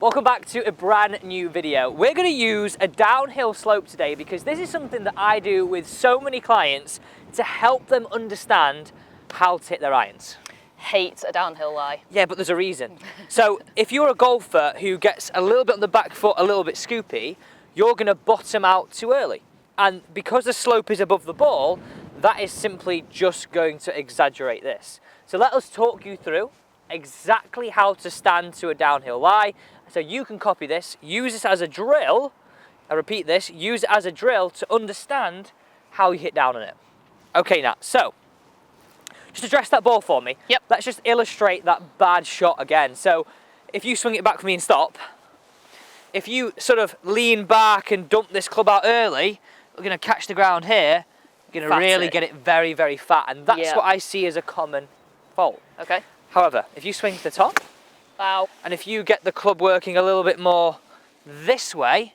Welcome back to a brand new video. We're going to use a downhill slope today because this is something that I do with so many clients to help them understand how to hit their irons. Hate a downhill lie. Yeah, but there's a reason. So if you're a golfer who gets a little bit on the back foot, a little bit scoopy, you're going to bottom out too early. And because the slope is above the ball, that is simply just going to exaggerate this. So let us talk you through exactly how to stand to a downhill lie. So you can copy this, use this as a drill, I repeat this, use it as a drill to understand how you hit down on it. Okay, Nat, so just address that ball for me. Yep. Let's just illustrate that bad shot again. So if you swing it back for me and stop, if you sort of lean back and dump this club out early, we're going to catch the ground here, you're going to really get it very, very fat. And that's what I see as a common fault. Okay. However, if you swing to the top, wow, and if you get the club working a little bit more this way,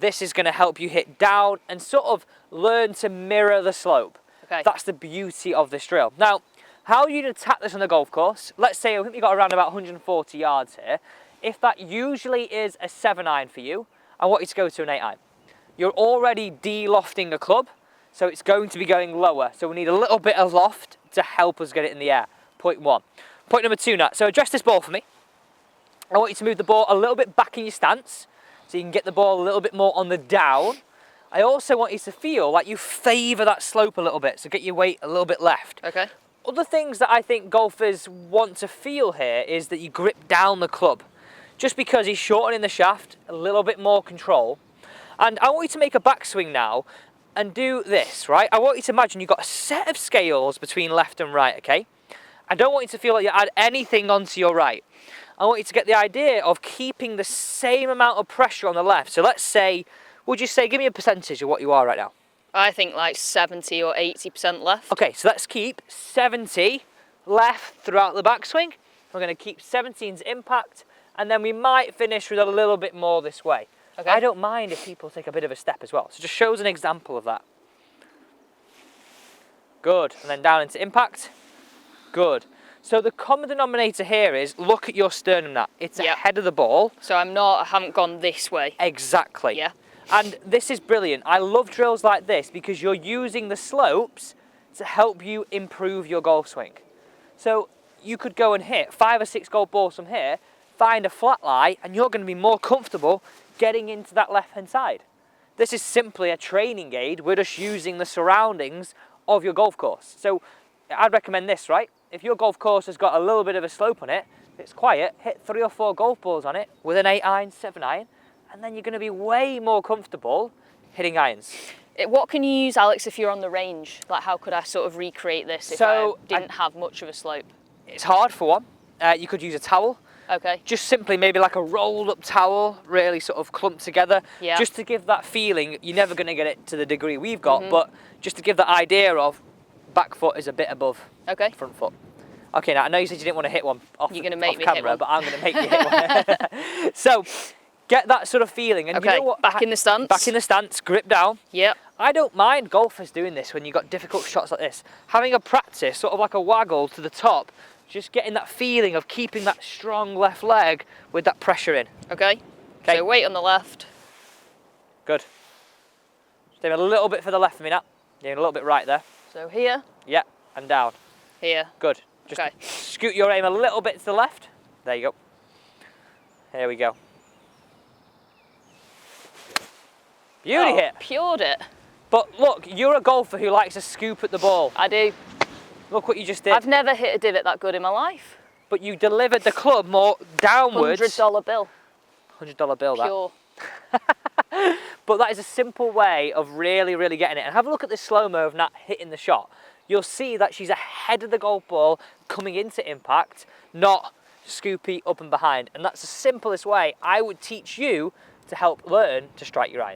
this is going to help you hit down and sort of learn to mirror the slope. Okay. That's the beauty of this drill. Now, how you'd attack this on the golf course, let's say I think you've got around about 140 yards here. If that usually is a 7-iron for you, I want you to go to an 8-iron. You're already de-lofting a club, so it's going to be going lower. So we need a little bit of loft to help us get it in the air. Point one. Point number two, Nat. So address this ball for me. I want you to move the ball a little bit back in your stance so you can get the ball a little bit more on the down. I also want you to feel like you favour that slope a little bit, so get your weight a little bit left. Okay. Other things that I think golfers want to feel here is that you grip down the club. Just because he's shortening the shaft, a little bit more control. And I want you to make a backswing now and do this, right? I want you to imagine you've got a set of scales between left and right, okay? I don't want you to feel like you add anything onto your right. I want you to get the idea of keeping the same amount of pressure on the left. So let's say, would you say, give me a percentage of what you are right now? I think like 70 or 80% left. Okay, so let's keep 70 left throughout the backswing. We're going to keep 17's impact, and then we might finish with a little bit more this way. Okay. I don't mind if people take a bit of a step as well. So just shows an example of that. Good, and then down into impact. Good. So the common denominator here is, look at your sternum, Nat. It's ahead of the ball. So I haven't gone this way. Exactly. Yeah. And this is brilliant. I love drills like this because you're using the slopes to help you improve your golf swing. So you could go and hit 5 or 6 golf balls from here, find a flat lie, and you're going to be more comfortable getting into that left-hand side. This is simply a training aid. We're just using the surroundings of your golf course. So I'd recommend this, right? If your golf course has got a little bit of a slope on it, if it's quiet, hit 3 or 4 golf balls on it with an 8-iron, 7-iron, and then you're going to be way more comfortable hitting irons. What can you use, Alex, if you're on the range? Like, how could I sort of recreate this if I didn't have much of a slope? It's hard for one. You could use a towel. Okay. Just simply maybe like a rolled up towel, really sort of clumped together. Yeah. Just to give that feeling. You're never going to get it to the degree we've got, but just to give that idea of back foot is a bit above front foot. Okay, now I know you said you didn't want to hit one off camera, but I'm going to make you hit one. So get that sort of feeling. And you know what? Back in the stance. Back in the stance, grip down. Yep. I don't mind golfers doing this when you've got difficult shots like this. Having a practice, sort of like a waggle to the top, just getting that feeling of keeping that strong left leg with that pressure in. Okay. So weight on the left. Good. Just aim a little bit for the left of me now. Doing a little bit right there. So here. Yeah, and down. Here. Good. Just scoot your aim a little bit to the left. There you go. Here we go. Beauty hit. Pured it. But look, you're a golfer who likes to scoop at the ball. I do. Look what you just did. I've never hit a divot that good in my life. But you delivered the club more downwards. $100 bill. $100 bill, that. Pure. But that is a simple way of really, really getting it. And have a look at this slow-mo of Nat hitting the shot. You'll see that she's ahead of the golf ball coming into impact, not scoopy up and behind. And that's the simplest way I would teach you to help learn to strike your iron.